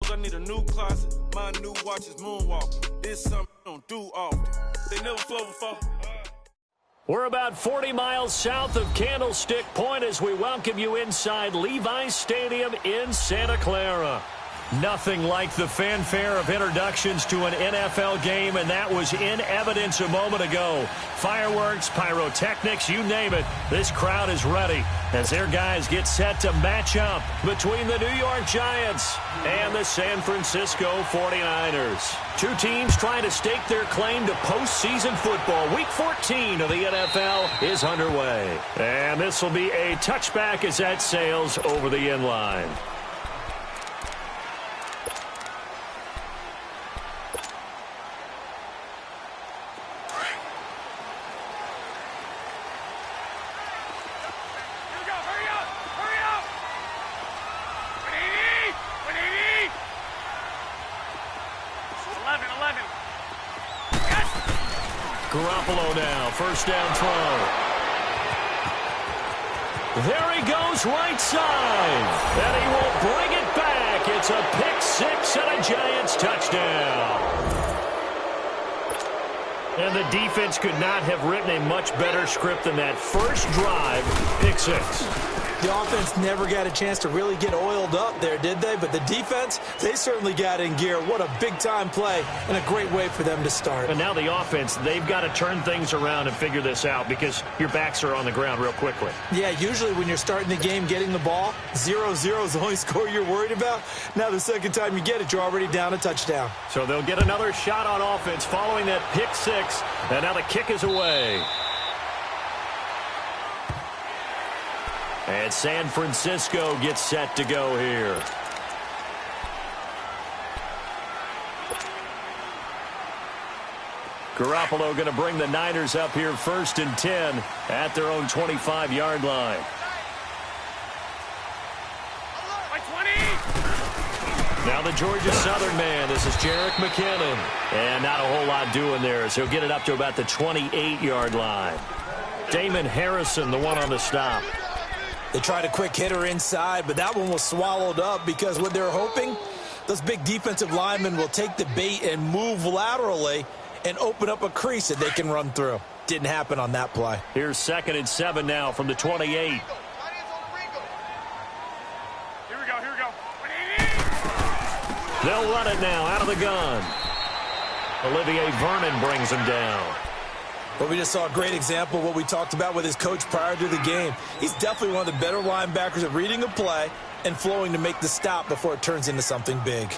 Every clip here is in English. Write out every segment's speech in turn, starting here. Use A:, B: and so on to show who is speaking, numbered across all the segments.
A: clothes, I need a new closet. My new watch is moonwalking. This something I don't do often. They never flow before.
B: We're about 40 miles south of Candlestick Point as we welcome you inside Levi's Stadium in Santa Clara. Nothing like the fanfare of introductions to an NFL game, and that was in evidence a moment ago. Fireworks, pyrotechnics, you name it. This crowd is ready as their guys get set to match up between the New York Giants and the San Francisco 49ers. Two teams trying to stake their claim to postseason football. Week 14 of the NFL is underway. And this will be a touchback as that sails over the end line. Garoppolo now, first down throw. There he goes right side. And he will bring it back. It's a pick six and a Giants touchdown. And the defense could not have written a much better script than that first drive, pick six.
C: The offense never got a chance to really get oiled up there, did they? But the defense, they certainly got in gear. What a big-time play and a great way for them to start.
B: And now the offense, they've got to turn things around and figure this out because your backs are on the ground real quickly.
C: Yeah, usually when you're starting the game getting the ball, 0-0 is the only score you're worried about. Now the second time you get it, you're already down a touchdown.
B: So they'll get another shot on offense following that pick six. And now the kick is away. And San Francisco gets set to go here. Garoppolo going to bring the Niners up here first and 10 at their own 25-yard line. Now the Georgia Southern man. This is Jerick McKinnon. And not a whole lot doing there as he'll get it up to about the 28-yard line. Damon Harrison, the one on the stop.
C: They tried a quick hitter inside, but that one was swallowed up because what they're hoping, those big defensive linemen will take the bait and move laterally and open up a crease that they can run through. Didn't happen on that play.
B: Here's 2nd and 7 now from the 28.
D: Here we go.
B: They'll run it now out of the gun. Olivier Vernon brings him down.
C: But we just saw a great example of what we talked about with his coach prior to the game. He's definitely one of the better linebackers at reading a play and flowing to make the stop before it turns into something big.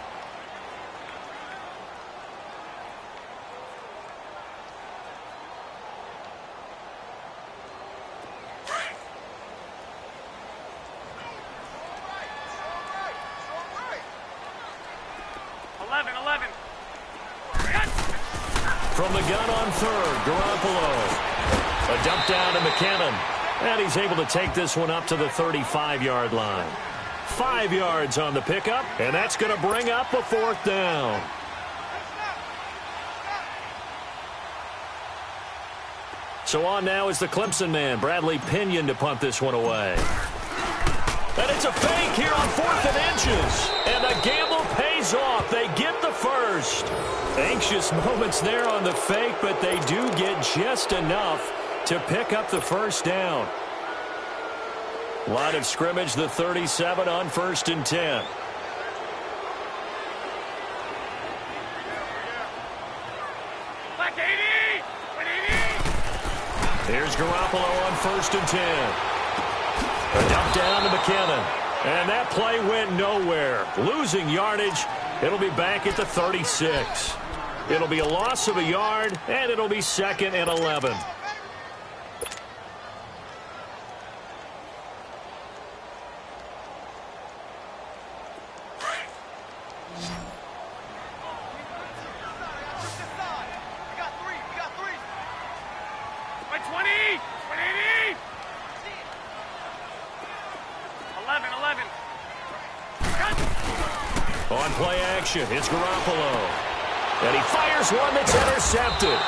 B: From the gun on third, Garoppolo. A dump down to McKinnon. And he's able to take this one up to the 35-yard line. 5 yards on the pickup, and that's going to bring up a 4th down. So on now is the Clemson man, Bradley Pinion, to punt this one away. And it's a fake here on 4th and inches. And the gamble pays off. They get the first. Anxious moments there on the fake, but they do get just enough to pick up the first down. Line of scrimmage, the 37 on 1st and 10. Here's Garoppolo on 1st and 10. A dump down to McKinnon. And that play went nowhere. Losing yardage. It'll be back at the 36. It'll be a loss of a yard, and it'll be 2nd and 11. On play action, it's Garoppolo. And he fires one that's intercepted.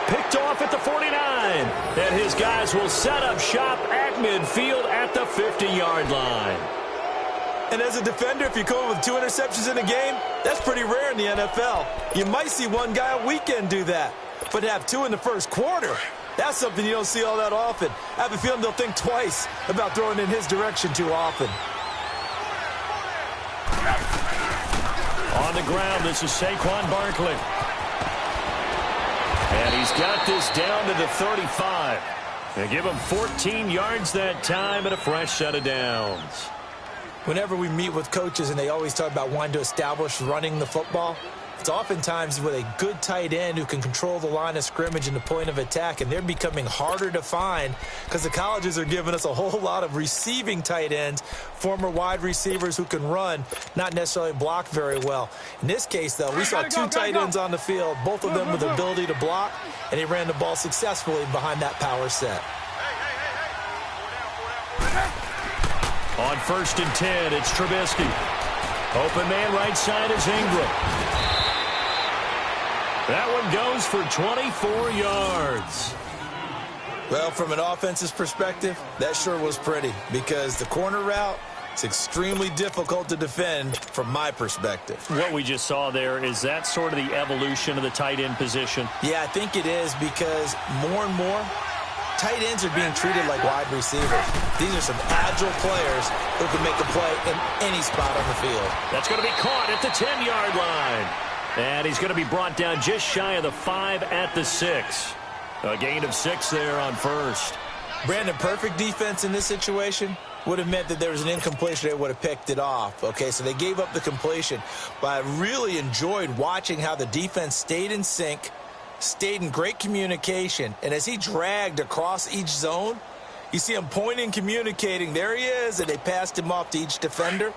B: Picked off at the 49. And his guys will set up shop at midfield at the 50-yard line.
C: And as a defender, if you come up with 2 interceptions in a game, that's pretty rare in the NFL. You might see one guy a weekend do that, but to have 2 in the first quarter, that's something you don't see all that often. I have a feeling they'll think twice about throwing in his direction too often.
B: On the ground, this is Saquon Barkley. And he's got this down to the 35. They give him 14 yards that time and a fresh set of downs.
C: Whenever we meet with coaches and they always talk about wanting to establish running the football, it's oftentimes with a good tight end who can control the line of scrimmage and the point of attack, and they're becoming harder to find because the colleges are giving us a whole lot of receiving tight ends, former wide receivers who can run, not necessarily block very well. In this case, though, we saw 2 tight ends on the field, both of them with the ability to block, and they ran the ball successfully behind that power set.
B: On 1st and 10, it's Trubisky. Open man right side is Ingram. That one goes for 24 yards.
C: Well, from an offense's perspective, that sure was pretty because the corner route, it's extremely difficult to defend from my perspective.
B: What we just saw there, is that sort of the evolution of the tight end position?
C: Yeah, I think it is because more and more, tight ends are being treated like wide receivers. These are some agile players who can make a play in any spot on the field.
B: That's going to be caught at the 10-yard line. And he's going to be brought down just shy of the 5 at the 6. A gain of 6 there on 1st.
C: Brandon, perfect defense in this situation would have meant that there was an incompletion. They would have picked it off. Okay, so they gave up the completion. But I really enjoyed watching how the defense stayed in sync, stayed in great communication, and as he dragged across each zone, you see him pointing, communicating. There he is, and they passed him off to each defender.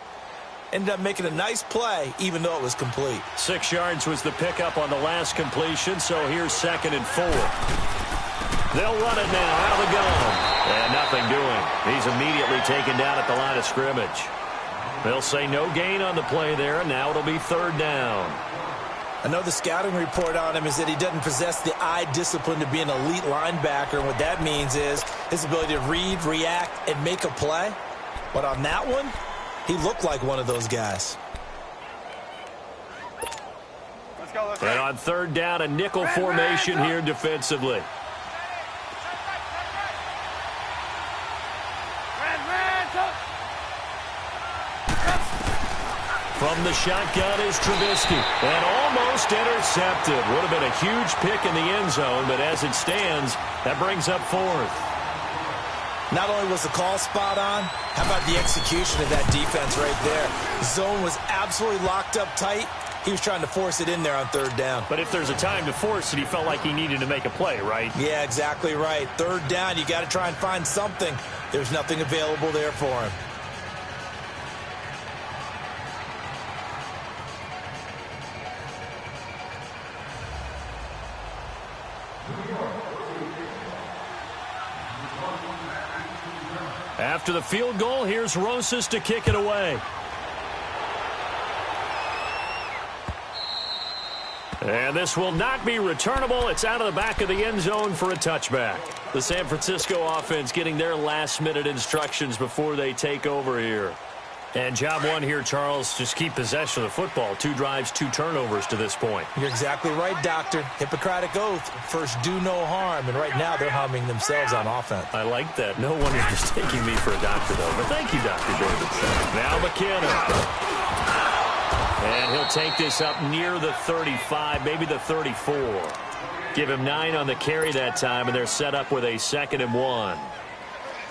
C: Ended up making a nice play, even though it was complete.
B: 6 yards was the pickup on the last completion, so here's 2nd and 4. They'll run it now out of the gun. And nothing doing. He's immediately taken down at the line of scrimmage. They'll say no gain on the play there, and now it'll be 3rd down.
C: I know the scouting report on him is that he doesn't possess the eye discipline to be an elite linebacker. And what that means is his ability to read, react, and make a play. But on that one, he looked like one of those guys.
A: Let's go.
B: And on 3rd down, a nickel formation here defensively. From the shotgun is Trubisky. And almost intercepted. Would have been a huge pick in the end zone, but as it stands, that brings up 4th.
C: Not only was the call spot on, how about the execution of that defense right there? The zone was absolutely locked up tight. He was trying to force it in there on 3rd down.
B: But if there's a time to force it, he felt like he needed to make a play, right?
C: Yeah, exactly right. 3rd down, you got to try and find something. There's nothing available there for him.
B: After the field goal, here's Rosas to kick it away. And this will not be returnable. It's out of the back of the end zone for a touchback. The San Francisco offense getting their last-minute instructions before they take over here. And job one here, Charles, just keep possession of the football. 2 drives, 2 turnovers to this point.
C: You're exactly right, Doctor. Hippocratic oath. First, do no harm. And right now, they're harming themselves on offense.
B: I like that. No one is just taking me for a doctor, though. But thank you, Dr. David. Now McKinnon. And he'll take this up near the 35, maybe the 34. Give him 9 on the carry that time, and they're set up with a 2nd and 1.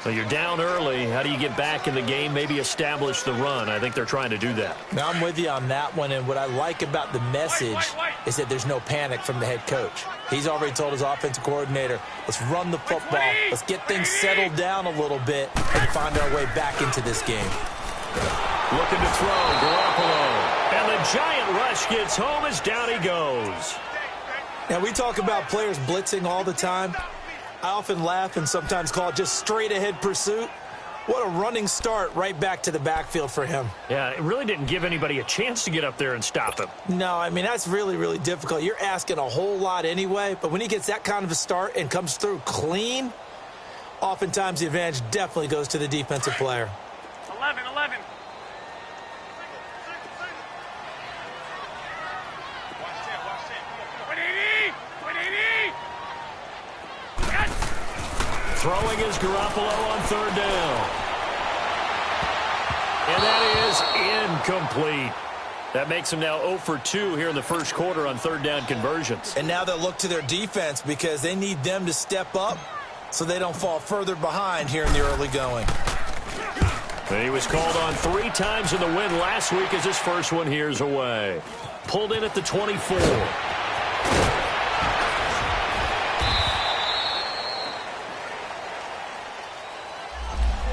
B: So you're down early. How do you get back in the game? Maybe establish the run. I think they're trying to do that.
C: Now, I'm with you on that one, and what I like about the message is that there's no panic from the head coach. He's already told his offensive coordinator, let's run the football. Let's get things settled down a little bit and find our way back into this game.
B: Looking to throw, Garoppolo. And the giant rush gets home as down he goes.
C: Now, we talk about players blitzing all the time. I often laugh and sometimes call it just straight-ahead pursuit. What a running start right back to the backfield for him.
B: Yeah, it really didn't give anybody a chance to get up there and stop him.
C: No, I mean, that's really, really difficult. You're asking a whole lot anyway, but when he gets that kind of a start and comes through clean, oftentimes the advantage definitely goes to the defensive player.
A: 11.
B: Throwing is Garoppolo on third down. And that is incomplete. That makes them now 0 for 2 here in the first quarter on third down conversions.
C: And now they'll look to their defense because they need them to step up so they don't fall further behind here in the early going.
B: And he was called on 3 times in the win last week as his first one here's away. Pulled in at the 24.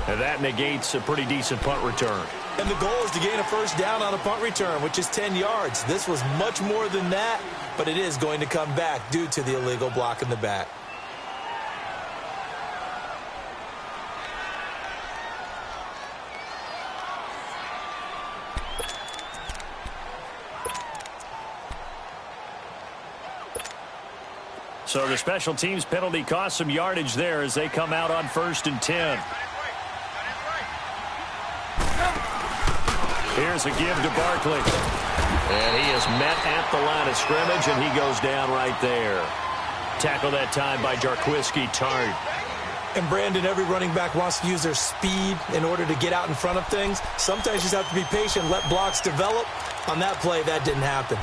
B: And that negates a pretty decent punt return.
C: And the goal is to gain a first down on a punt return, which is 10 yards. This was much more than that, but it is going to come back due to the illegal block in the back.
B: So the special teams penalty cost some yardage there as they come out on 1st and 10. Here's a give to Barkley. And he is met at the line of scrimmage, and he goes down right there. Tackle that time by Jarquiski Tart.
C: And Brandon, every running back wants to use their speed in order to get out in front of things. Sometimes you just have to be patient, let blocks develop. On that play, that didn't happen.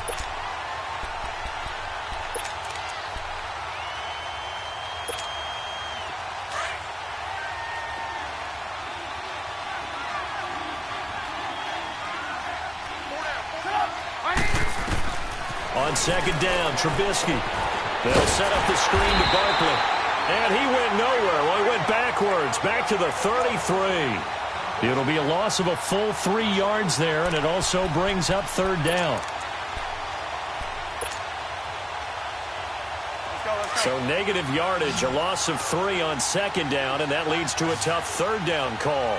B: On second down, Trubisky. They'll set up the screen to Barkley. And he went nowhere. Well, he went backwards, back to the 33. It'll be a loss of a full 3 yards there, and it also brings up third down. So negative yardage, a loss of 3 on second down, and that leads to a tough third down call.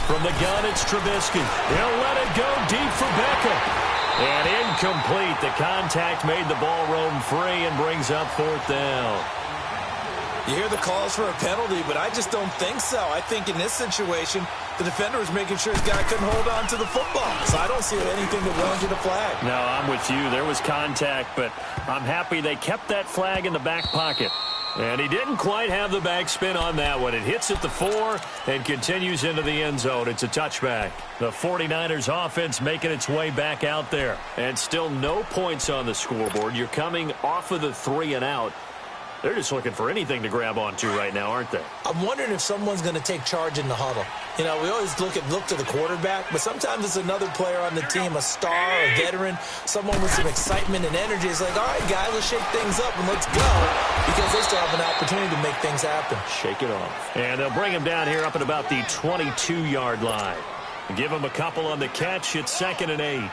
B: From the gun, it's Trubisky. He'll let it go deep for Beckham. And incomplete. The contact made the ball roam free and brings up 4th down.
C: You hear the calls for a penalty, but I just don't think so. I think in this situation, the defender was making sure his guy couldn't hold on to the football. So I don't see anything that warranted a flag.
B: No, I'm with you. There was contact, but I'm happy they kept that flag in the back pocket. And he didn't quite have the backspin on that one. It hits at the 4 and continues into the end zone. It's a touchback. The 49ers offense making its way back out there. And still no points on the scoreboard. You're coming off of the 3 and out. They're just looking for anything to grab onto right now, aren't they?
C: I'm wondering if someone's going to take charge in the huddle. You know, we always look to the quarterback, but sometimes it's another player on the team, a star, a veteran, someone with some excitement and energy. It's like, all right, guys, let's shake things up and let's go, because they still have an opportunity to make things happen.
B: Shake it off. And they'll bring him down here up at about the 22-yard line. Give him a couple on the catch. It's 2nd and 8.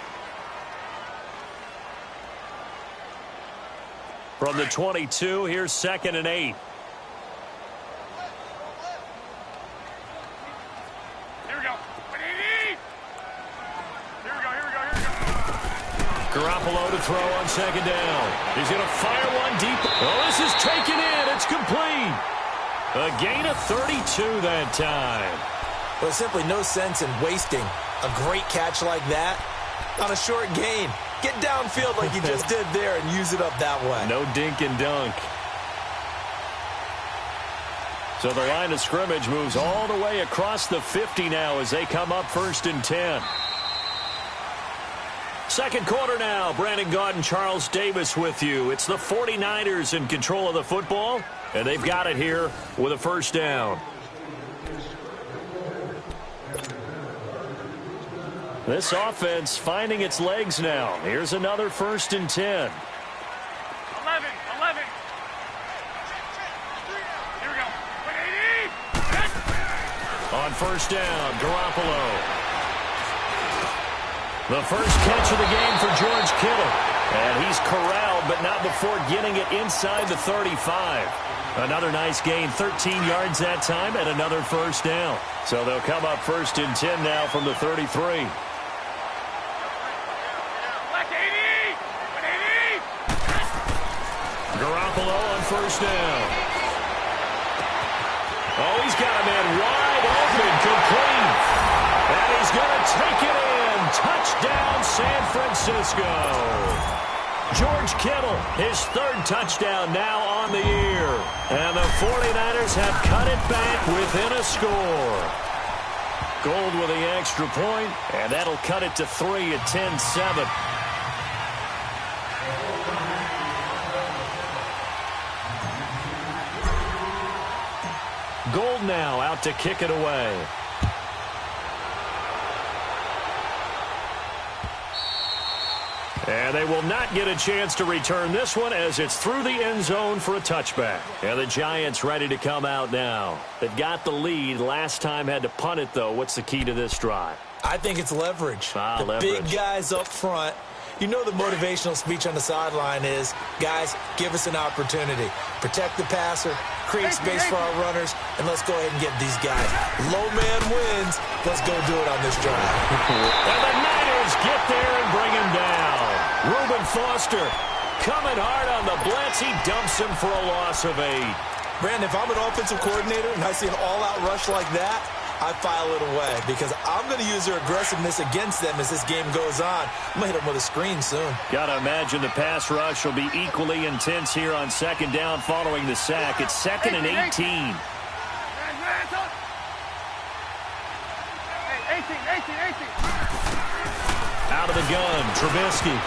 B: From the 22, here's 2nd and 8. Garoppolo to throw on second down. He's going to fire one deep. Oh, this is taken in. It's complete. A gain of 32 that time.
C: Well, simply no sense in wasting a great catch like that on a short gain. Get downfield like you just did there and use it up that way.
B: No dink and dunk. So the line of scrimmage moves all the way across the 50 now as they come up 1st and 10. Second quarter now. Brandon Gaudin, Charles Davis with you. It's the 49ers in control of the football, and they've got it here with a first down. This offense finding its legs now. Here's another 1st and 10.
D: 11. Here we go. 180.
B: On first down, Garoppolo. The first catch of the game for George Kittle. And he's corralled, but not before getting it inside the 35. Another nice gain, 13 yards that time, and another first down. So they'll come up 1st and 10 now from the 33. Garoppolo on first down. Oh, he's got a man wide open, complete. And he's going to take it in. Touchdown, San Francisco. George Kittle, his third touchdown now on the year. And the 49ers have cut it back within a score. Gold with the extra point, and that'll cut it to 3 at 10-7. Gold now out to kick it away. And they will not get a chance to return this one as it's through the end zone for a touchback. And the Giants ready to come out now. They've got the lead. Last time had to punt it, though. What's the key to this drive?
C: I think it's leverage.
B: Leverage.
C: Big guys up front. You know the motivational speech on the sideline is, guys, give us an opportunity. Protect the passer, create space for our runners, and let's go ahead and get these guys. Low man wins. Let's go do it on this drive.
B: And the Niners get there and bring him down. Reuben Foster coming hard on the blitz. He dumps him for a loss of 8.
C: Brandon, if I'm an offensive coordinator and I see an all-out rush like that, I file it away because I'm going to use their aggressiveness against them as this game goes on. I'm going to hit them with a screen soon.
B: Got to imagine the pass rush will be equally intense here on second down following the sack. It's 2nd and 18. Out of the gun, Trubisky.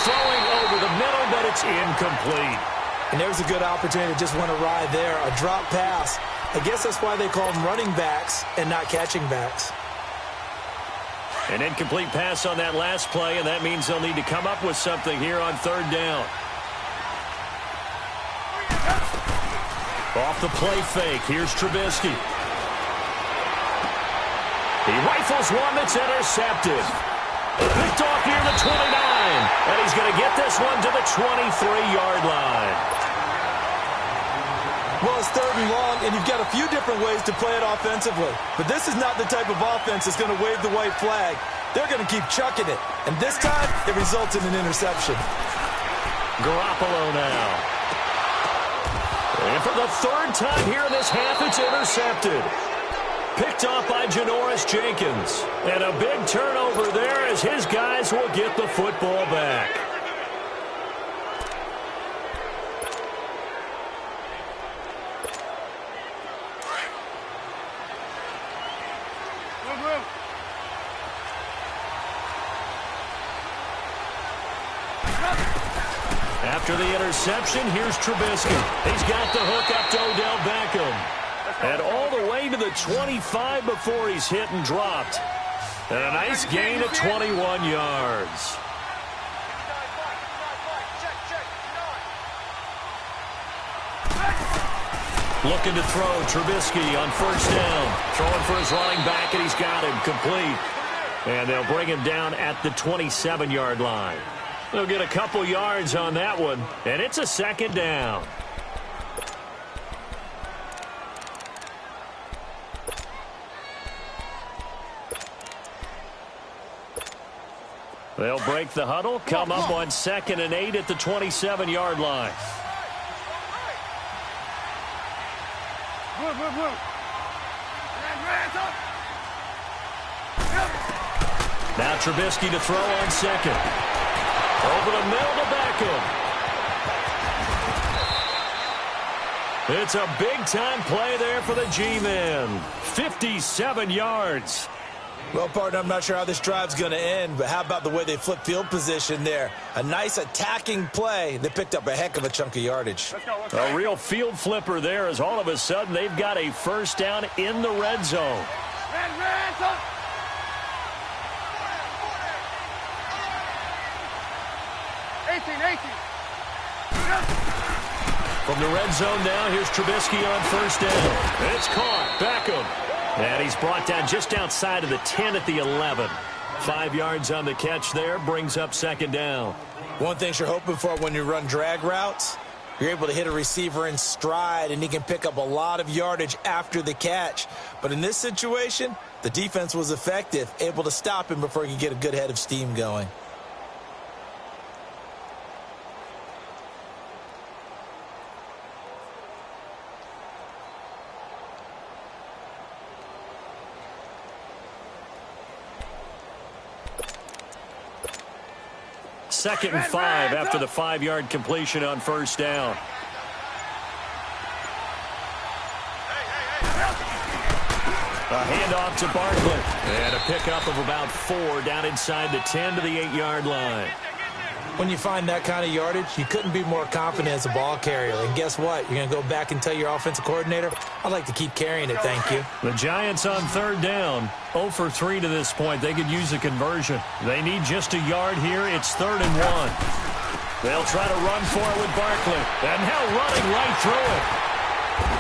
B: Throwing over the middle, but it's incomplete.
C: And there's a good opportunity to just want to ride there. A drop pass. I guess that's why they call them running backs and not catching backs.
B: An incomplete pass on that last play, and that means they'll need to come up with something here on third down. Off the play fake, here's Trubisky. He rifles one that's intercepted. Picked off near the 29, and he's going to get this one to the 23-yard line.
C: Well, it's 3rd and long, and you've got a few different ways to play it offensively. But this is not the type of offense that's going to wave the white flag. They're going to keep chucking it. And this time, it results in an interception.
B: Garoppolo now. And for the 3rd time here in this half, it's intercepted. Picked off by Janoris Jenkins. And a big turnover there as his guys will get the football back. After the interception, here's Trubisky. He's got the hook up to Odell Beckham. And all the way to the 25 before he's hit and dropped. And a nice gain of 21 yards. Looking to throw, Trubisky on 1st down. Throwing for his running back, and he's got him complete. And they'll bring him down at the 27-yard line. They'll get a couple yards on that one, and it's a 2nd down. They'll break the huddle, come up on 2nd and 8 at the 27-yard line. Now Trubisky to throw on 2nd. Over the middle to Beckham. It's a big-time play there for the G-Men. 57 yards.
C: Well, partner, I'm not sure how this drive's going to end, but how about the way they flip field position there? A nice attacking play. They picked up a heck of a chunk of yardage.
B: A real field flipper there as all of a sudden they've got a 1st down in the red zone. From the red zone now, here's Trubisky on 1st down. It's caught. Beckham. And he's brought down just outside of the 10 at the 11. 5 yards on the catch there, brings up 2nd down.
C: One thing you're hoping for when you run drag routes, you're able to hit a receiver in stride, and he can pick up a lot of yardage after the catch. But in this situation, the defense was effective, able to stop him before he could get a good head of steam going.
B: 2nd and 5 after the 5-yard completion on first down. A handoff to Barkley. And a pickup of about 4 down inside the 10 to the 8-yard line.
C: When you find that kind of yardage, you couldn't be more confident as a ball carrier. And guess what? You're going to go back and tell your offensive coordinator, I'd like to keep carrying it, thank you.
B: The Giants on 3rd down. 0 for 3 to this point. They could use a conversion. They need just a yard here. It's 3rd and 1. They'll try to run for it with Barkley. And now running right through it.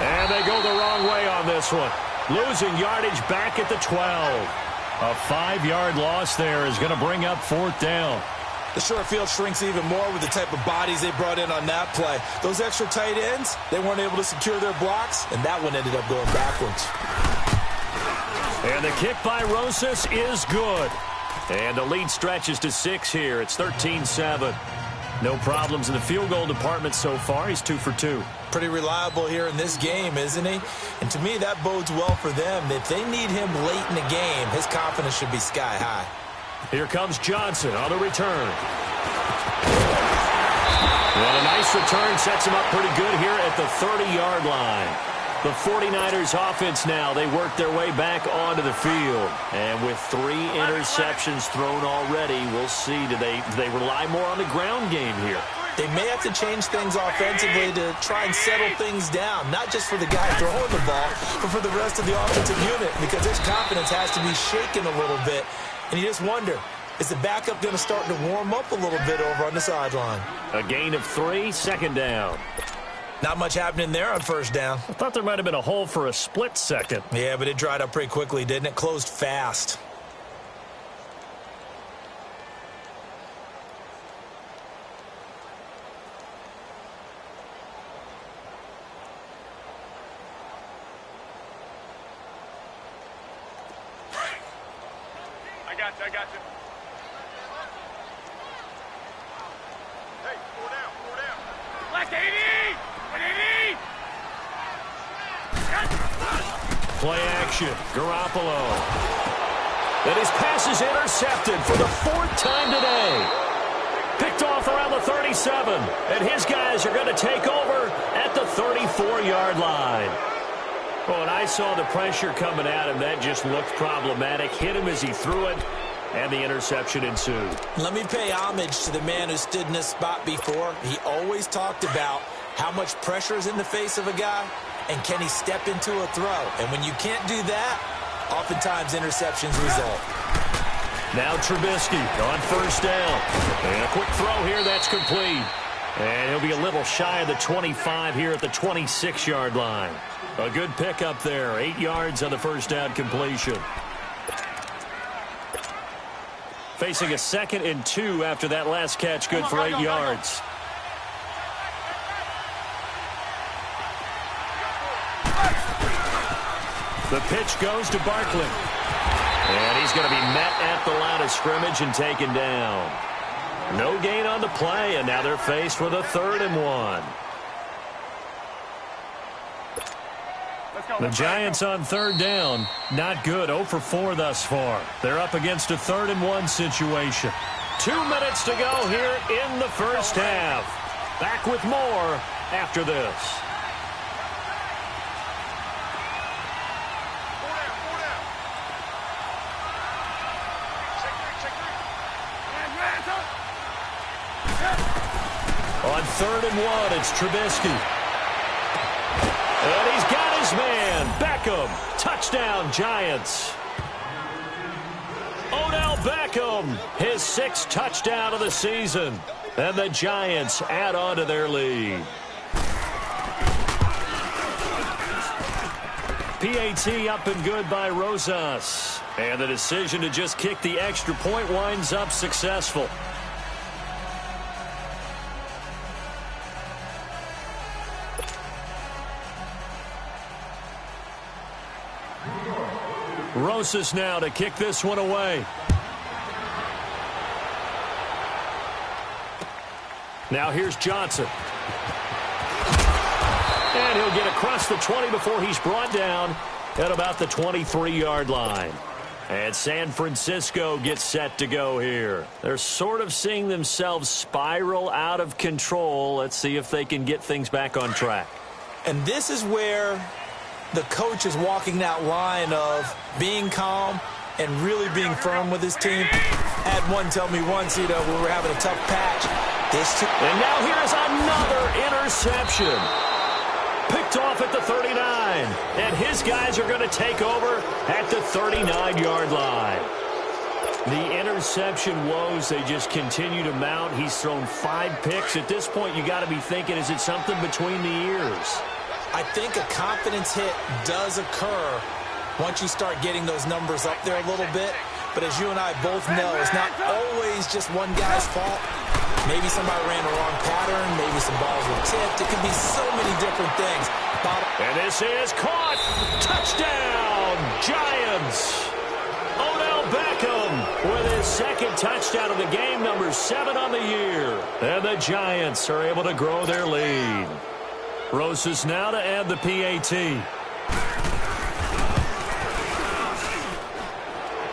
B: And they go the wrong way on this one. Losing yardage back at the 12. A 5-yard loss there is going to bring up 4th down.
C: The short field shrinks even more with the type of bodies they brought in on that play. Those extra tight ends, they weren't able to secure their blocks, and that one ended up going backwards.
B: And the kick by Rosas is good. And the lead stretches to 6 here. It's 13-7. No problems in the field goal department so far. He's 2 for 2.
C: Pretty reliable here in this game, isn't he? And to me, that bodes well for them. If they need him late in the game, his confidence should be sky high.
B: Here comes Johnson on the return. And a nice return sets him up pretty good here at the 30-yard line. The 49ers offense now, they work their way back onto the field. And with 3 interceptions thrown already, we'll see, do they rely more on the ground game here?
C: They may have to change things offensively to try and settle things down, not just for the guy throwing the ball, but for the rest of the offensive unit, because his confidence has to be shaken a little bit. And you just wonder, is the backup going to start to warm up a little bit over on the sideline?
B: A gain of 3, 2nd down.
C: Not much happening there on 1st down.
B: I thought there might have been a hole for a split second.
C: Yeah, but it dried up pretty quickly, didn't it? Closed fast.
A: I got you. Hey, 4 down. Left 80! 180!
B: Play action. Garoppolo. And his pass is intercepted for the 4th time today. Picked off around the 37. And his guys are going to take over at the 34-yard line. Well, when I saw the pressure coming at him, that just looked problematic. Hit him as he threw it, and the interception ensued.
C: Let me pay homage to the man who stood in this spot before. He always talked about how much pressure is in the face of a guy, and can he step into a throw. And when you can't do that, oftentimes interceptions result.
B: Now Trubisky on 1st down. And a quick throw here, that's complete. And he'll be a little shy of the 25 here at the 26-yard line. A good pickup there, 8 yards on the 1st down completion. Facing a 2nd and 2 after that last catch, good for 8 yards. The pitch goes to Barkley. And he's going to be met at the line of scrimmage and taken down. No gain on the play, and now they're faced with a 3rd and 1. The Giants on 3rd down, not good, 0 for 4 thus far. They're up against a 3rd and 1 situation. 2 minutes to go here in the 1st half. Back with more after this. On 3rd and 1, it's Trubisky. And he's got his man, Beckham. Touchdown, Giants. Odell Beckham, his 6th touchdown of the season. And the Giants add on to their lead. PAT up and good by Rosas. And the decision to just kick the extra point winds up successful. Rosas now to kick this one away. Now here's Johnson. And he'll get across the 20 before he's brought down at about the 23-yard line. And San Francisco gets set to go here. They're sort of seeing themselves spiral out of control. Let's see if they can get things back on track.
C: And this is where the coach is walking that line of being calm and really being firm with his team. I had one tell me once, when we were having a tough patch.
B: And now here's another interception. Picked off at the 39. And his guys are going to take over at the 39-yard line. The interception woes, they just continue to mount. He's thrown 5 picks. At this point, you got to be thinking, is it something between the ears?
C: I think a confidence hit does occur once you start getting those numbers up there a little bit. But as you and I both know, it's not always just one guy's fault. Maybe somebody ran the wrong pattern. Maybe some balls were tipped. It could be so many different things.
B: And this is caught. Touchdown, Giants. Odell Beckham with his second touchdown of the game, number 7 on the year. And the Giants are able to grow their lead. Rosas now to add the PAT.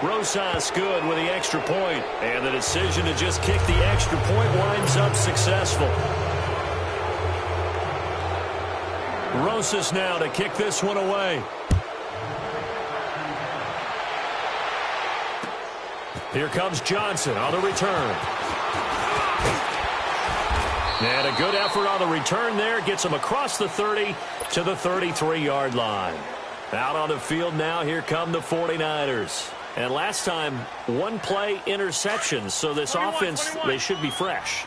B: Rosas good with the extra point. And the decision to just kick the extra point winds up successful. Rosas now to kick this one away. Here comes Johnson on the return. And a good effort on the return there. Gets him across the 30 to the 33-yard line. Out on the field now, here come the 49ers. And last time, 1-play interceptions. So this offense, they should be fresh.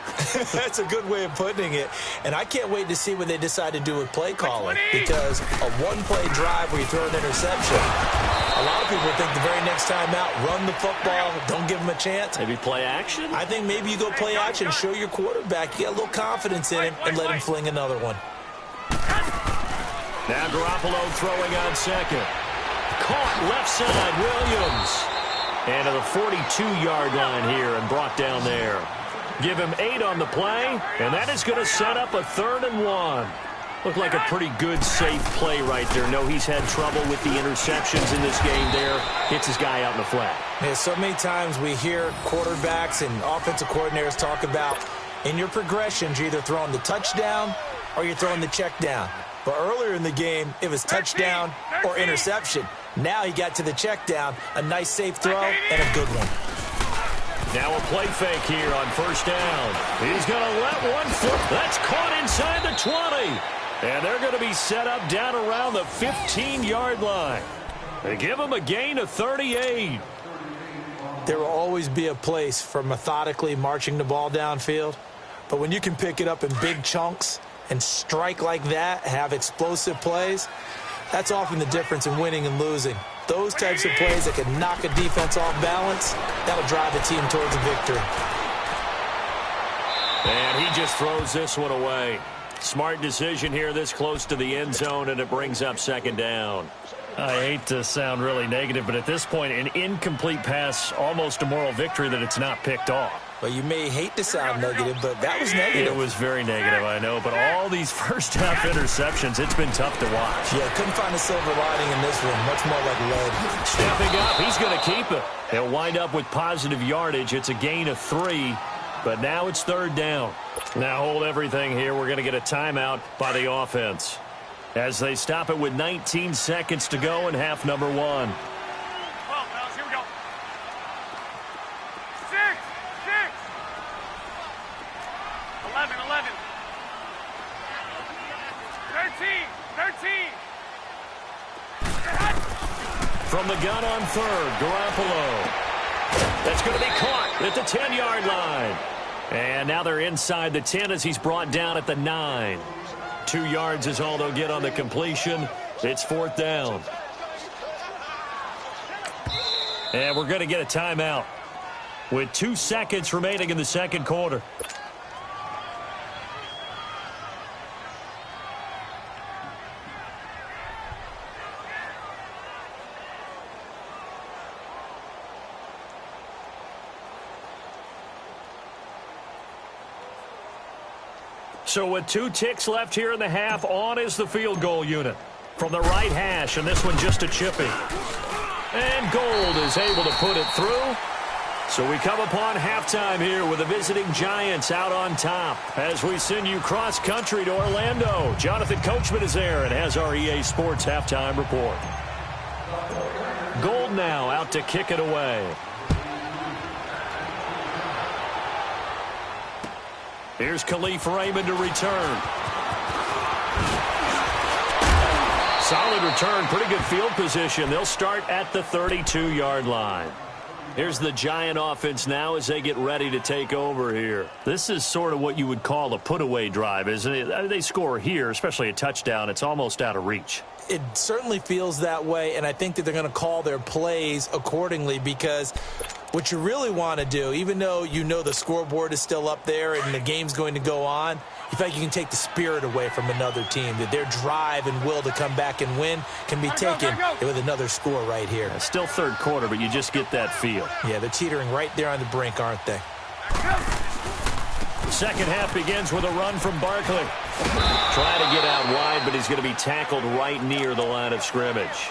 C: That's a good way of putting it. And I can't wait to see what they decide to do with play calling. Because a 1-play drive where you throw an interception, a lot of people think the very next time out, run the football, don't give them a chance.
B: Maybe play action?
C: I think maybe you go play action, show your quarterback, you get a little confidence in him, and let him fling another one.
B: Now Garoppolo throwing on second. Caught left side, Williams. And to the 42-yard line here and brought down there. Give him 8 on the play, and that is going to set up a 3rd and 1. Looked like a pretty good, safe play right there. No, he's had trouble with the interceptions in this game there. Hits his guy out in the flat.
C: Yeah, so many times we hear quarterbacks and offensive coordinators talk about in your progressions, you're either throwing the touchdown or you're throwing the check down. But earlier in the game, it was touchdown or interception. Now he got to the check down, a nice safe throw, and a good one.
B: Now a play fake here on first down. He's going to let one foot. That's caught inside the 20. And they're going to be set up down around the 15-yard line. They give him a gain of 38.
C: There will always be a place for methodically marching the ball downfield. But when you can pick it up in big chunks and strike like that, have explosive plays, that's often the difference in winning and losing. Those types of plays that can knock a defense off balance, that'll drive a team towards a victory.
B: And he just throws this one away. Smart decision here this close to the end zone, and it brings up 2nd down. I hate to sound really negative, but at this point, an incomplete pass, almost a moral victory that it's not picked off.
C: Well, you may hate to sound negative, but that was negative.
B: It was very negative, I know. But all these first-half interceptions, it's been tough to watch.
C: Yeah, couldn't find a silver lining in this one. Much more like lead.
B: Stepping up, he's going to keep it. They'll wind up with positive yardage. It's a gain of 3, but now it's 3rd down. Now hold everything here. We're going to get a timeout by the offense as they stop it with 19 seconds to go in half number 1. From the gun on 3rd, Garoppolo. That's going to be caught at the 10-yard line. And now they're inside the 10 as he's brought down at the 9. 2 yards is all they'll get on the completion. It's 4th down. And we're going to get a timeout with 2 seconds remaining in the second quarter. So with 2 ticks left here in the half, on is the field goal unit. From the right hash, and this one just a chippy. And Gold is able to put it through. So we come upon halftime here with the visiting Giants out on top. As we send you cross-country to Orlando, Jonathan Coachman is there and has our EA Sports halftime report. Gold now out to kick it away. Here's Khalif Raymond to return. Solid return, pretty good field position. They'll start at the 32-yard line. Here's the Giant offense now as they get ready to take over here. This is sort of what you would call a put-away drive, isn't it? They score here, especially a touchdown. It's almost out of reach.
C: It certainly feels that way, and I think that they're going to call their plays accordingly because what you really want to do, even though you know the scoreboard is still up there and the game's going to go on, you feel like you can take the spirit away from another team, that their drive and will to come back and win can be taken with another score right here.
B: It's still third quarter, but you just get that feel.
C: Yeah, they're teetering right there on the brink, aren't they?
B: Second half begins with a run from Barkley. Trying to get out wide, but he's going to be tackled right near the line of scrimmage.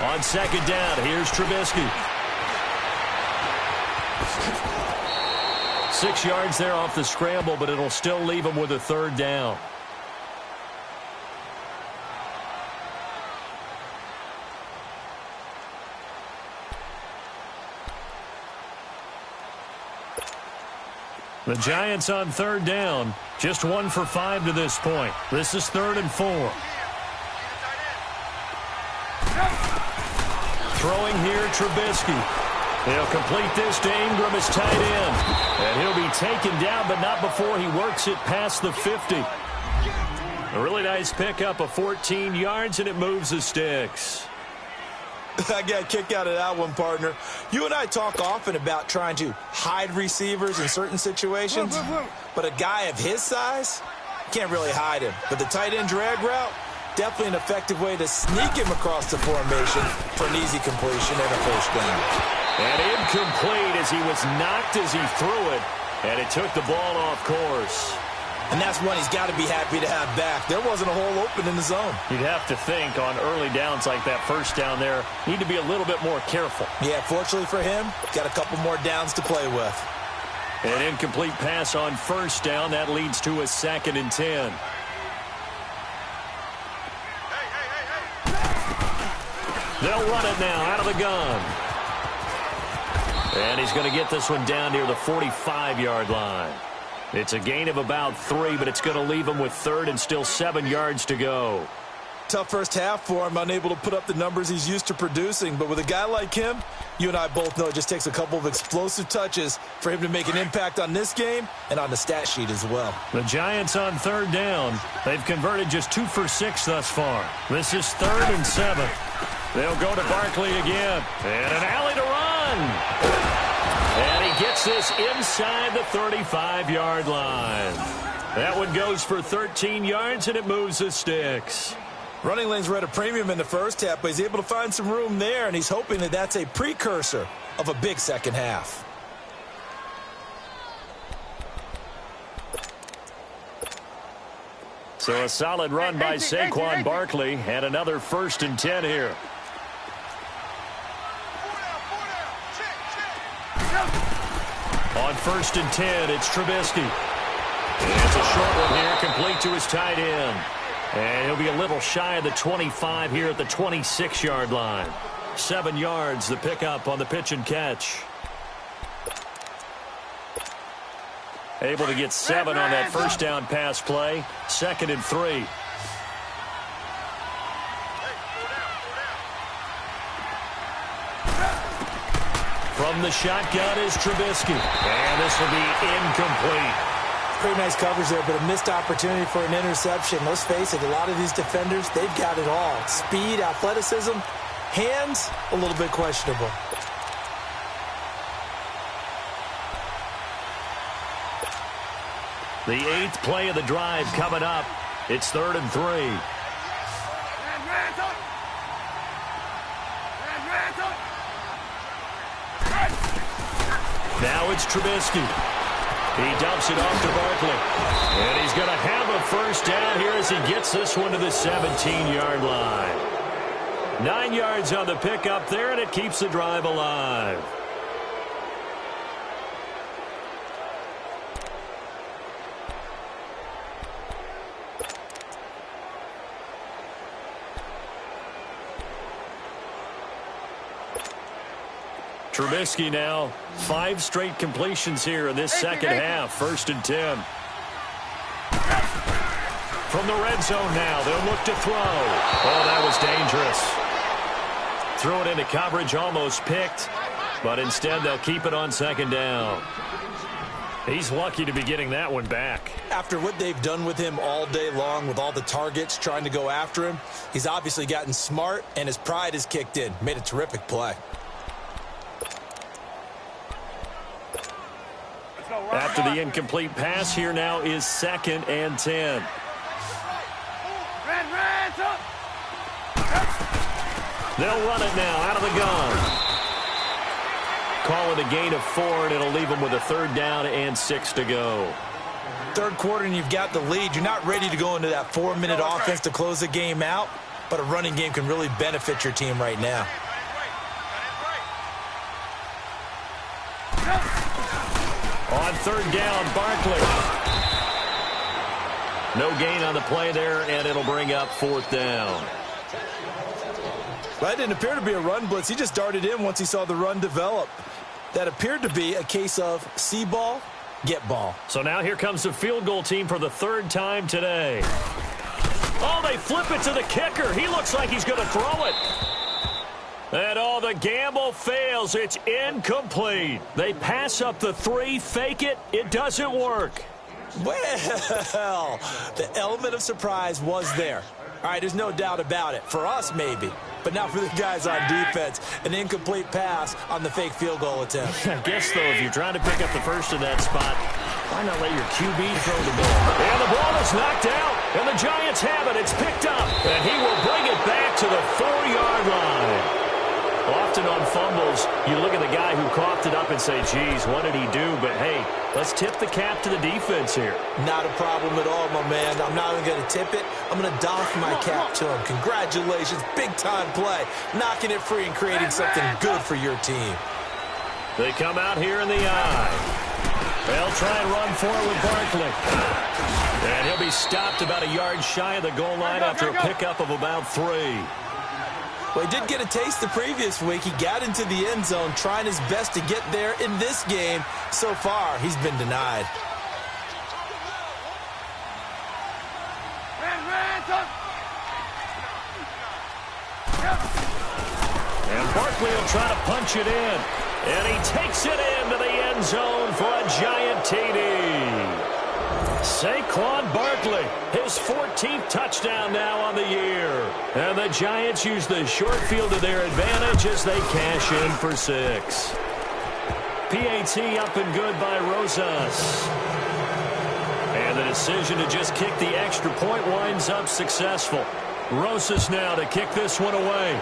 B: On second down, here's Trubisky. 6 yards there off the scramble, but it'll still leave him with a third down. The Giants on third down, just 1 for 5 to this point. This is 3rd and 4. Throwing here, Trubisky. He'll complete this to Ingram as tight end. And he'll be taken down, but not before he works it past the 50. A really nice pickup of 14 yards, and it moves the sticks.
C: I got a kick out of that one, partner. You and I talk often about trying to hide receivers in certain situations, but a guy of his size, can't really hide him. But the tight end drag route, definitely an effective way to sneak him across the formation for an easy completion and a first down.
B: And incomplete as he was knocked as he threw it, and it took the ball off course.
C: And that's one he's got to be happy to have back. There wasn't a hole open in the zone.
B: You'd have to think on early downs like that first down there, need to be a little bit more careful.
C: Yeah, fortunately for him, got a couple more downs to play with.
B: An incomplete pass on first down. That leads to a 2nd and 10. They'll run it now out of the gun. And he's going to get this one down near the 45-yard line. It's a gain of about 3, but it's going to leave him with 3rd and still 7 yards to go.
C: Tough first half for him, unable to put up the numbers he's used to producing. But with a guy like him, you and I both know it just takes a couple of explosive touches for him to make an impact on this game and on the stat sheet as well.
B: The Giants on third down. They've converted just 2 for 6 thus far. This is 3rd and 7. They'll go to Barkley again. And an alley to run. And he gets this inside the 35-yard line. That one goes for 13 yards, and it moves the sticks.
C: Running lanes were at a premium in the first half, but he's able to find some room there, and he's hoping that that's a precursor of a big second half.
B: So a solid run by Saquon Barkley, and another 1st and 10 here. On 1st and 10, it's Trubisky. And it's a short one here, complete to his tight end. And he'll be a little shy of the 25 here at the 26-yard line. 7 yards, the pickup on the pitch and catch. Able to get 7 on that first down pass play. 2nd and 3. From the shotgun is Trubisky. And this will be incomplete.
C: Pretty nice coverage there, but a missed opportunity for an interception. Let's face it, a lot of these defenders, they've got it all. Speed, athleticism, hands, a little bit questionable.
B: The 8th play of the drive coming up. It's 3rd and 3. Now it's Trubisky. He dumps it off to Barkley. And he's going to have a first down here as he gets this one to the 17-yard line. 9 yards on the pickup there, and it keeps the drive alive. Trubisky now, 5 straight completions here in this second half. 1st and 10. From the red zone now, they'll look to throw. Oh, that was dangerous. Threw it into coverage, almost picked, but instead they'll keep it on 2nd down. He's lucky to be getting that one back.
C: After what they've done with him all day long, with all the targets trying to go after him, he's obviously gotten smart, and his pride has kicked in. Made a terrific play.
B: After the incomplete pass, here now is 2nd and 10. They'll run it now out of the gun. Call it a gain of 4, and it'll leave them with a 3rd down and 6 to go.
C: 3rd quarter, and you've got the lead. You're not ready to go into that 4-minute offense to close the game out, but a running game can really benefit your team right now.
B: On 3rd down, Barkley. No gain on the play there, and it'll bring up 4th down.
C: That didn't appear to be a run blitz. He just darted in once he saw the run develop. That appeared to be a case of see ball, get ball.
B: So now here comes the field goal team for the 3rd time today. Oh, they flip it to the kicker. He looks like he's going to throw it. And all the gamble fails. It's incomplete. They pass up the 3, fake it. It doesn't work.
C: Well, the element of surprise was there. All right, there's no doubt about it. For us, maybe. But not for the guys on defense. An incomplete pass on the fake field goal attempt.
B: I guess, though, if you're trying to pick up the first in that spot, why not let your QB throw the ball? And the ball is knocked out, and the Giants have it. It's picked up, and he will bring it back to the 4-yard line. Often on fumbles, you look at the guy who coughed it up and say, geez, what did he do? But, hey, let's tip the cap to the defense here.
C: Not a problem at all, my man. I'm not even going to tip it. I'm going to doff my cap to him. Congratulations. Big-time play. Knocking it free and creating something good for your team.
B: They come out here in the eye. They'll try and run forward with Barkley. And he'll be stopped about a yard shy of the goal line after a pickup of about 3.
C: Well, he did get a taste the previous week. He got into the end zone trying his best to get there in this game. So far, he's been denied.
B: And Barkley will try to punch it in. And he takes it into the end zone for a giant TD. Saquon Barkley, his 14th touchdown now on the year. And the Giants use the short field to their advantage as they cash in for 6. PAT up and good by Rosas. And the decision to just kick the extra point winds up successful. Rosas now to kick this one away.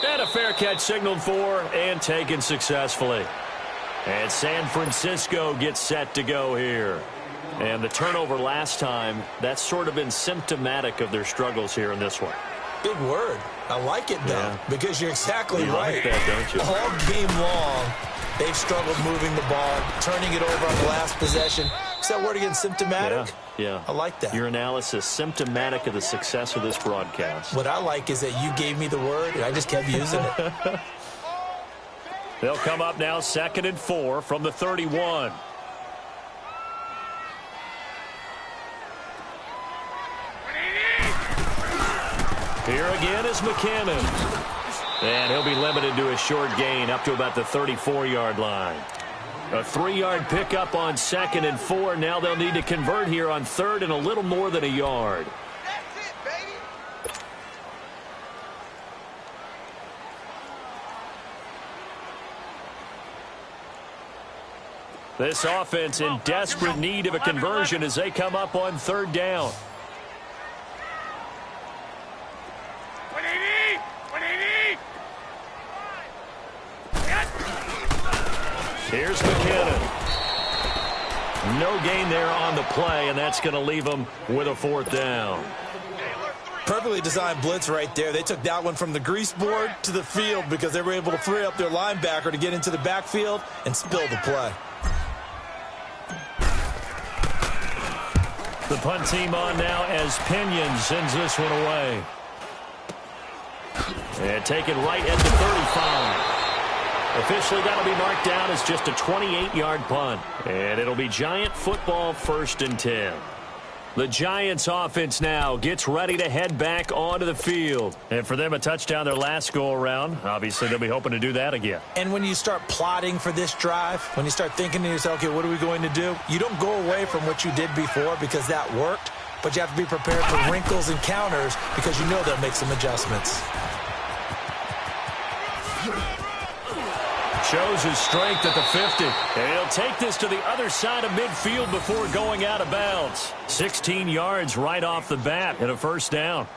B: And a fair catch signaled for and taken successfully. And San Francisco gets set to go here. And the turnover last time, that's sort of been symptomatic of their struggles here in this one.
C: Big word. I like it, though, because you're exactly right.
B: Like that, don't you?
C: All game long, they've struggled moving the ball, turning it over on the last possession. Is that word again, symptomatic?
B: Yeah.
C: I like that.
B: Your analysis, symptomatic of the success of this broadcast.
C: What I like is that you gave me the word, and I just kept using it.
B: They'll come up now 2nd and 4 from the 31. Here again is McKinnon. And he'll be limited to a short gain up to about the 34-yard line. A 3-yard pickup on 2nd and 4. Now they'll need to convert here on 3rd and a little more than a yard.
D: That's it, baby.
B: This offense in desperate need of a conversion as they come up on third down. Here's McKinnon. No gain there on the play, and that's going to leave them with a fourth down.
C: Perfectly designed blitz right there. They took that one from the grease board to the field because they were able to free up their linebacker to get into the backfield and spill the play.
B: The punt team on now as Pinion sends this one away. And taken right at the 35. Officially, that'll be marked down as just a 28-yard punt. And it'll be Giant football 1st and 10. The Giants offense now gets ready to head back onto the field. And for them, a touchdown their last go-around. Obviously, they'll be hoping to do that again.
C: And when you start plotting for this drive, when you start thinking to yourself, okay, what are we going to do? You don't go away from what you did before because that worked, but you have to be prepared for wrinkles and counters because you know they'll make some adjustments.
B: Shows his strength at the 50. And he'll take this to the other side of midfield before going out of bounds. 16 yards right off the bat and a first down.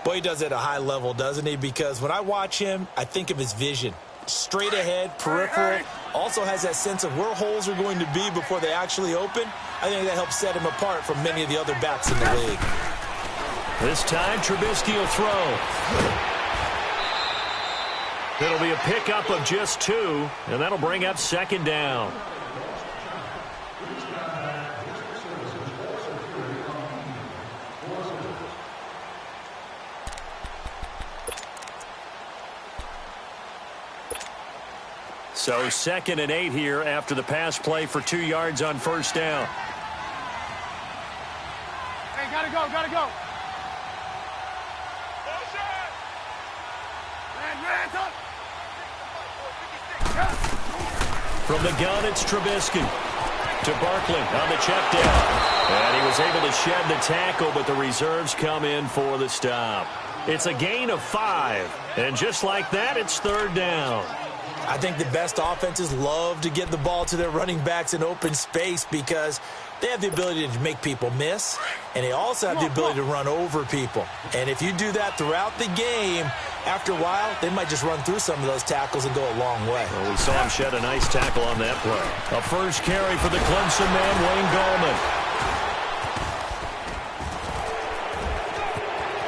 C: Boy, he does it at a high level, doesn't he? Because when I watch him, I think of his vision. Straight ahead, peripheral. Also has that sense of where holes are going to be before they actually open. I think that helps set him apart from many of the other backs in the league.
B: This time, Trubisky will throw. It'll be a pickup of just 2, and that'll bring up 2nd down. So 2nd and 8 here after the pass play for 2 yards on first down.
D: Hey, gotta go, gotta go.
B: From the gun, it's Trubisky to Barkley on the check down. And he was able to shed the tackle, but the reserves come in for the stop. It's a gain of 5. And just like that, it's 3rd down.
C: I think the best offenses love to get the ball to their running backs in open space because they have the ability to make people miss, and they also have the ability to run over people. And if you do that throughout the game, after a while, they might just run through some of those tackles and go a long way.
B: Well, we saw him shed a nice tackle on that play. A first carry for the Clemson man, Wayne Gallman.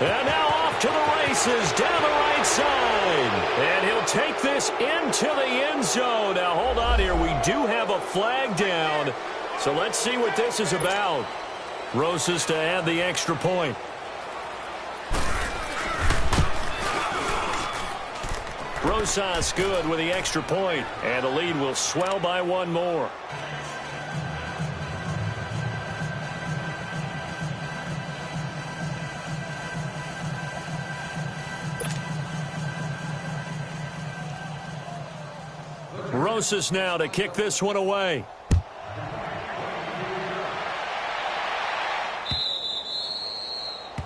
B: And now off to the races down the right side. And he'll take this into the end zone. Now, hold on here. We do have a flag down. So let's see what this is about. Rosas to add the extra point. Rosas good with the extra point. And the lead will swell by 1 more. Rosas now to kick this one away.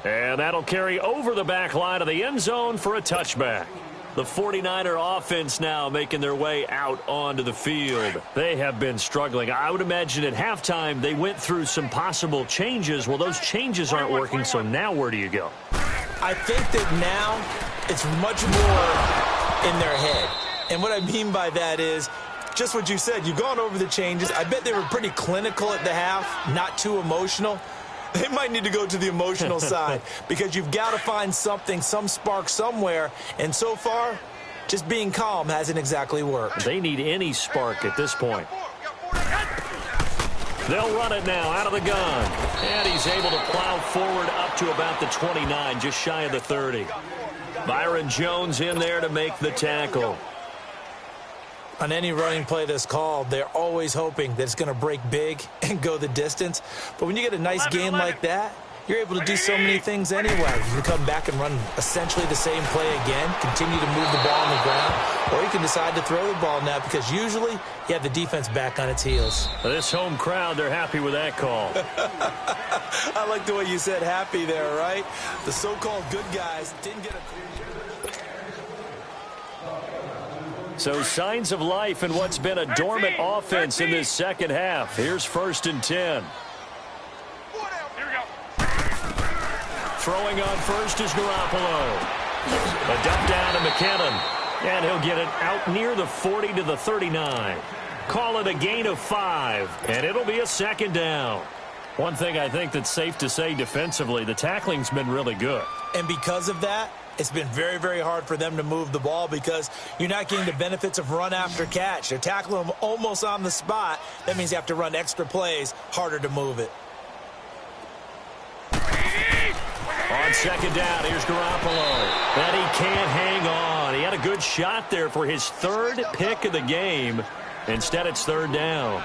B: And that'll carry over the back line of the end zone for a touchback. The 49er offense now making their way out onto the field. They have been struggling. I would imagine at halftime they went through some possible changes. Well, those changes aren't working, so now where do you go?
C: I think that now it's much more in their head. And what I mean by that is just what you said. You've gone over the changes. I bet they were pretty clinical at the half, not too emotional. They might need to go to the emotional side because you've got to find something, some spark somewhere. And so far, just being calm hasn't exactly worked.
B: They need any spark at this point. They'll run it now out of the gun. And he's able to plow forward up to about the 29, just shy of the 30. Byron Jones in there to make the tackle.
C: On any running play that's called, they're always hoping that it's going to break big and go the distance. But when you get a nice game like that, you're able to do so many things anyway. You can come back and run essentially the same play again, continue to move the ball on the ground, or you can decide to throw the ball now because usually you have the defense back on its heels.
B: This home crowd, they're happy with that call.
C: I like the way you said happy there, right? The so-called good guys didn't get a...
B: So signs of life in what's been a dormant offense in this second half. Here's 1st and 10.
D: Here we go.
B: Throwing on first is Garoppolo. A dump down to McKinnon. And he'll get it out near the 40 to the 39. Call it a gain of 5, and it'll be a 2nd down. One thing I think that's safe to say defensively, the tackling's been really good.
C: And because of that, it's been very, very hard for them to move the ball because you're not getting the benefits of run after catch. They're tackling them almost on the spot. That means you have to run extra plays, harder to move it.
B: On 2nd down, here's Garoppolo. And he can't hang on. He had a good shot there for his 3rd pick of the game. Instead, it's 3rd down.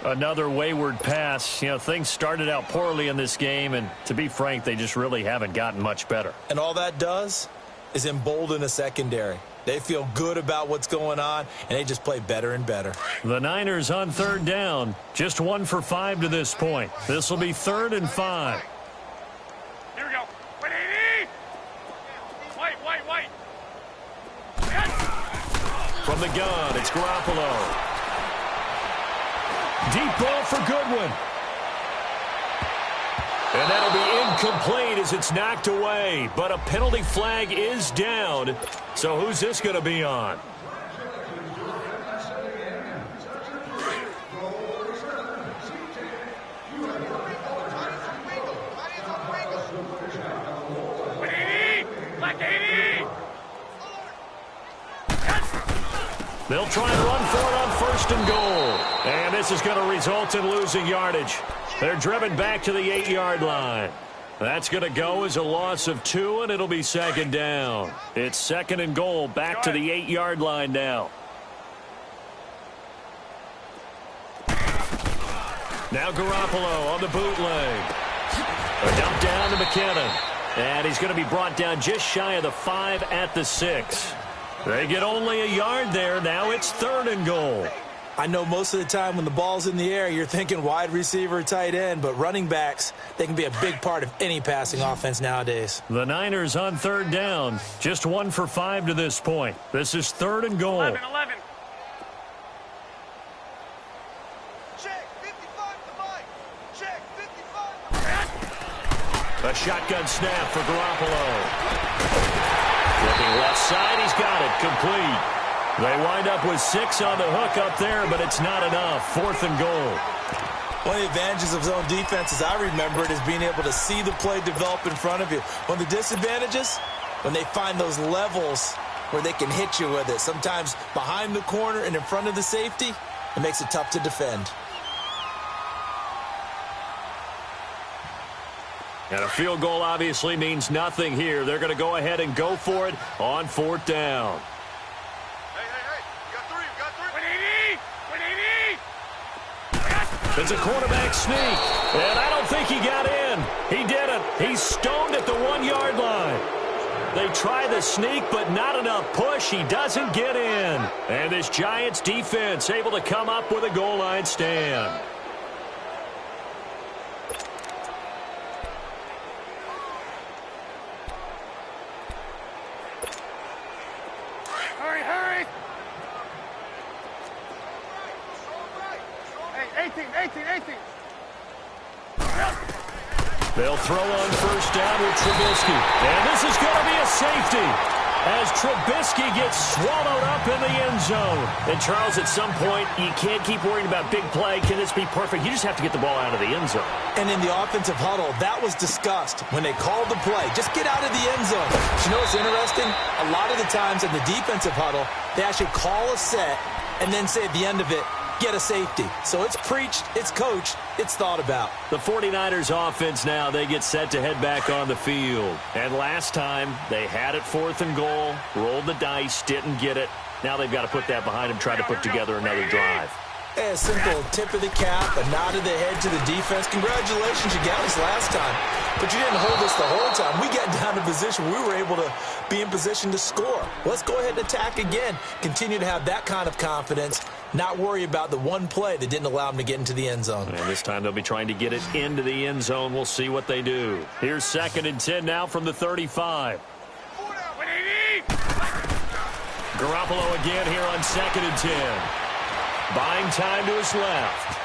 B: Another wayward pass. You know, things started out poorly in this game, and to be frank, they just really haven't gotten much better.
C: And all that does is embolden a secondary. They feel good about what's going on, and they just play better and better.
B: The Niners on 3rd down. Just 1 for 5 to this point. This will be 3rd and 5.
D: Here we go. Wait.
B: From the gun, it's Garoppolo. Deep ball for Goodwin. And that'll be incomplete as it's knocked away. But a penalty flag is down. So who's this going to be on? They'll try and run for it on 1st and goal. And this is going to result in losing yardage. They're driven back to the 8-yard line. That's going to go as a loss of 2, and it'll be 2nd down. It's 2nd and goal, back to the 8-yard line now. Now Garoppolo on the bootleg. A dump down to McKinnon. And he's going to be brought down just shy of the 5 at the 6. They get only a yard there. Now it's 3rd and goal.
C: I know most of the time when the ball's in the air, you're thinking wide receiver, tight end, but running backs, they can be a big part of any passing offense nowadays.
B: The Niners on 3rd down. Just 1 for 5 to this point. This is 3rd and goal.
D: 11.
A: Check, 55 to Mike. Check, 55.
B: A shotgun snap for Garoppolo. Looking left side, he's got it, complete. They wind up with 6 on the hook up there, but it's not enough. 4th and goal.
C: One of the advantages of zone defense, as I remember it, is being able to see the play develop in front of you. One of the disadvantages, when they find those levels where they can hit you with it, sometimes behind the corner and in front of the safety, it makes it tough to defend.
B: And a field goal obviously means nothing here. They're going to go ahead and go for it on 4th down.
A: Hey. You got 3.
D: 180.
B: It's a quarterback sneak, and I don't think he got in. He didn't. He's stoned at the 1-yard line. They try the sneak, but not enough push. He doesn't get in. And this Giants defense able to come up with a goal line stand.
D: Hurry. Hey, 18.
B: They'll throw on 1st down with Trubisky. And this is going to be a safety as Trubisky gets swallowed up in the end zone. And, Charles, at some point, you can't keep worrying about big play. Can this be perfect? You just have to get the ball out of the end zone.
C: And in the offensive huddle, that was discussed when they called the play. Just get out of the end zone. But you know what's interesting? A lot of the times in the defensive huddle, they actually call a set and then say at the end of it, get a safety. So it's preached, it's coached, it's thought about.
B: The 49ers offense now, they get set to head back on the field. And last time, they had it 4th and goal, rolled the dice, didn't get it. Now they've got to put that behind them, try to put together another drive.
C: A simple tip of the cap, a nod of the head to the defense. Congratulations, you got us last time. But you didn't hold us the whole time. We got down to position. We were able to be in position to score. Let's go ahead and attack again. Continue to have that kind of confidence. Not worry about the one play that didn't allow them to get into the end zone.
B: And this time they'll be trying to get it into the end zone. We'll see what they do. Here's 2nd and 10 now from the 35. Garoppolo again here on 2nd and 10. Buying time to his left.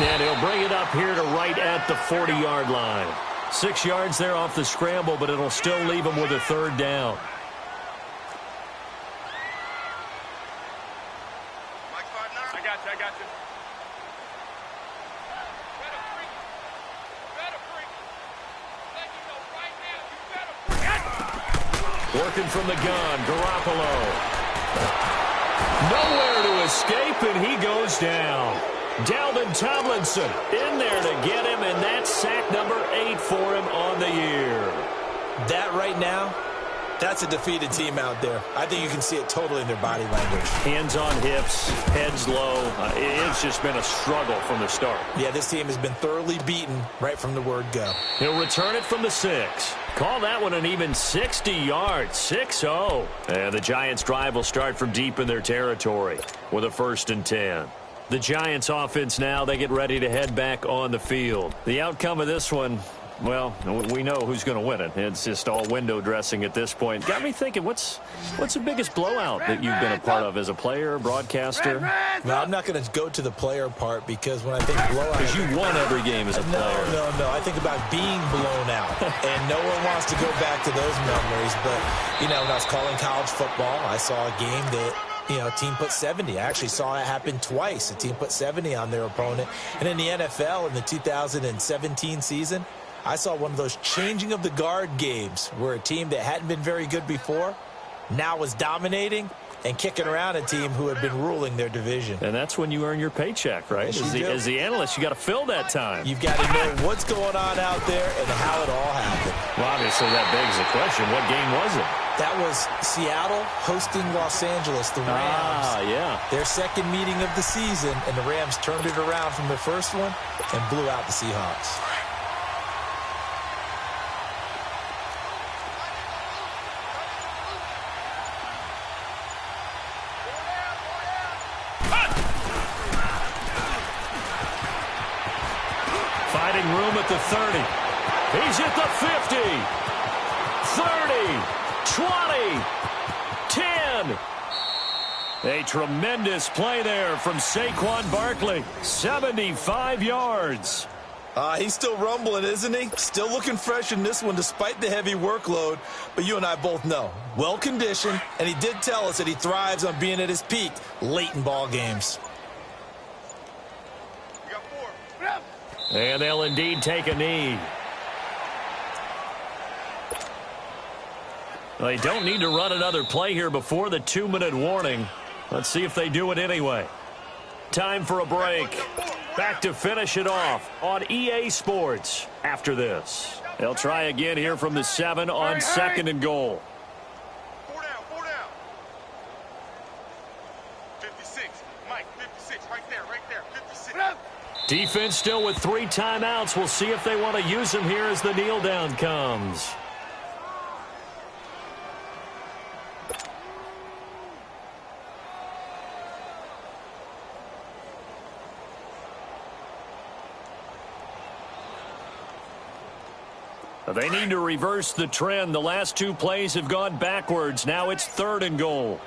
B: And he'll bring it up here to right at the 40-yard line. 6 yards there off the scramble, but it'll still leave him with a 3rd down.
D: I got you.
B: Working from the gun, Garoppolo. Nowhere to escape, and he goes down. Dalvin Tomlinson in there to get him, and that's sack number 8 for him on the year.
C: That right now, that's a defeated team out there. I think you can see it totally in their body language.
B: Hands on hips, heads low. It's just been a struggle from the start.
C: Yeah, this team has been thoroughly beaten right from the word go.
B: He'll return it from the 6. Call that one an even 60 yards, 6-0. And the Giants' drive will start from deep in their territory with a 1st and 10. The Giants' offense now, they get ready to head back on the field. The outcome of this one, well, we know who's going to win it. It's just all window dressing at this point. Got me thinking, what's the biggest blowout that you've been a part of as a player, broadcaster?
C: Well, I'm not going to go to the player part because when I think blowout...
B: Because you won every game as a player.
C: No. I think about being blown out. And no one wants to go back to those memories. But, you know, when I was calling college football, I saw a game that... a team put 70. I actually saw it happen twice. A team put 70 on their opponent. And in the NFL in the 2017 season, I saw one of those changing of the guard games where a team that hadn't been very good before now was dominating and kicking around a team who had been ruling their division.
B: And that's when you earn your paycheck, right? As the analyst, you got to fill that time.
C: You've got to know what's going on out there and how it all happened.
B: Well, obviously, that begs the question, what game was it?
C: That was Seattle hosting Los Angeles, the Rams.
B: Yeah.
C: Their second meeting of the season, and the Rams turned it around from their first one and blew out the Seahawks.
B: Finding room at the 30. He's at the 50. 30. 20, 10. A tremendous play there from Saquon Barkley. 75 yards.
C: He's still rumbling, isn't he? Still looking fresh in this one despite the heavy workload. But you and I both know, well-conditioned, and he did tell us that he thrives on being at his peak late in ball games.
B: And they'll indeed take a knee. They don't need to run another play here before the 2-minute warning. Let's see if they do it anyway. Time for a break. Back to finish it off on EA Sports after this. They'll try again here from the 7 on 2nd and goal.
D: 4 down. 56. Mike, 56. Right there. 56.
B: Defense still with 3 timeouts. We'll see if they want to use them here as the kneel down comes. They need to reverse the trend. The last 2 plays have gone backwards. Now it's 3rd and goal.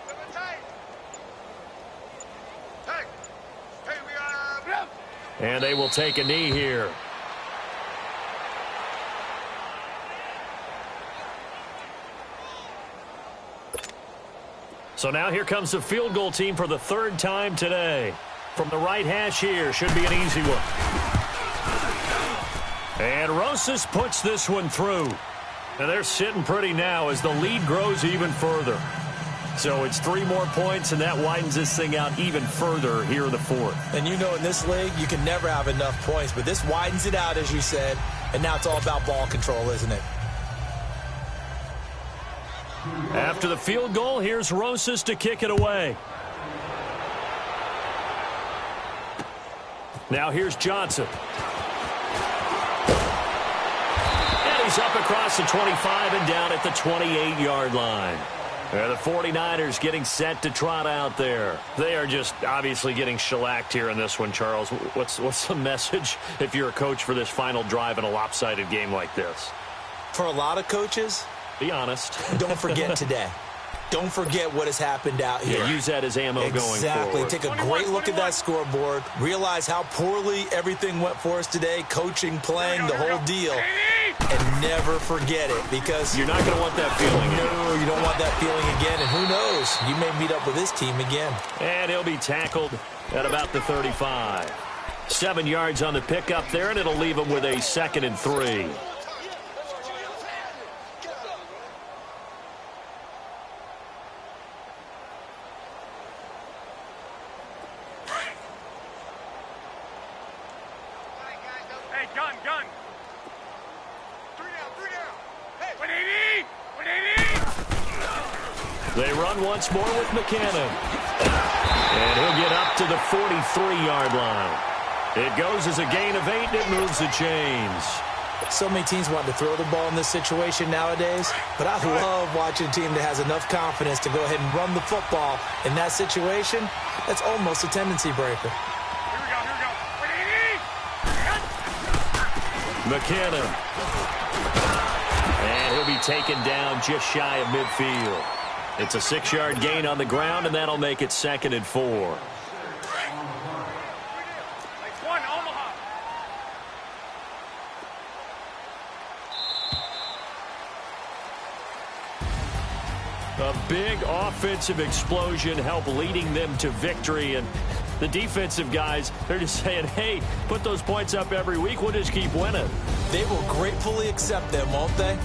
B: And they will take a knee here. So now here comes the field goal team for the 3rd time today. From the right hash here, should be an easy one. And Rosas puts this one through. And they're sitting pretty now as the lead grows even further. So it's 3 more points, and that widens this thing out even further here in the 4th.
C: And you know in this league, you can never have enough points, but this widens it out, as you said, and now it's all about ball control, isn't it?
B: After the field goal, here's Rosas to kick it away. Now here's Johnson. And he's up across the 25 and down at the 28-yard line. The 49ers getting set to trot out there. They are just obviously getting shellacked here in this one, Charles. What's the message if you're a coach for this final drive in a lopsided game like this?
C: For a lot of coaches,
B: be honest.
C: don't forget today. don't forget what has happened out here.
B: Yeah, use that as ammo going forward.
C: Exactly. Take a great look at that scoreboard. Realize how poorly everything went for us today, coaching, playing, the whole deal. And never forget it, because
B: you're not going to want that feeling.
C: No, you don't want that feeling again. And who knows? You may meet up with this team again.
B: And he'll be tackled at about the 35. 7 yards on the pickup there, and it'll leave him with a 2nd and 3.
D: Hey, gun. 3 down. Hey, 180.
B: They run once more with McKinnon. And he'll get up to the 43-yard line. It goes as a gain of 8, and it moves the chains.
C: So many teams want to throw the ball in this situation nowadays, but I love watching a team that has enough confidence to go ahead and run the football. In that situation, that's almost a tendency breaker.
D: Here we go. 180.
B: McKinnon. And he'll be taken down just shy of midfield. It's a 6-yard gain on the ground, and that'll make it 2nd and 4. A big offensive explosion helped leading them to victory, and the defensive guys, they're just saying, hey, put those points up every week, we'll just keep winning.
C: They will gratefully accept them, won't they?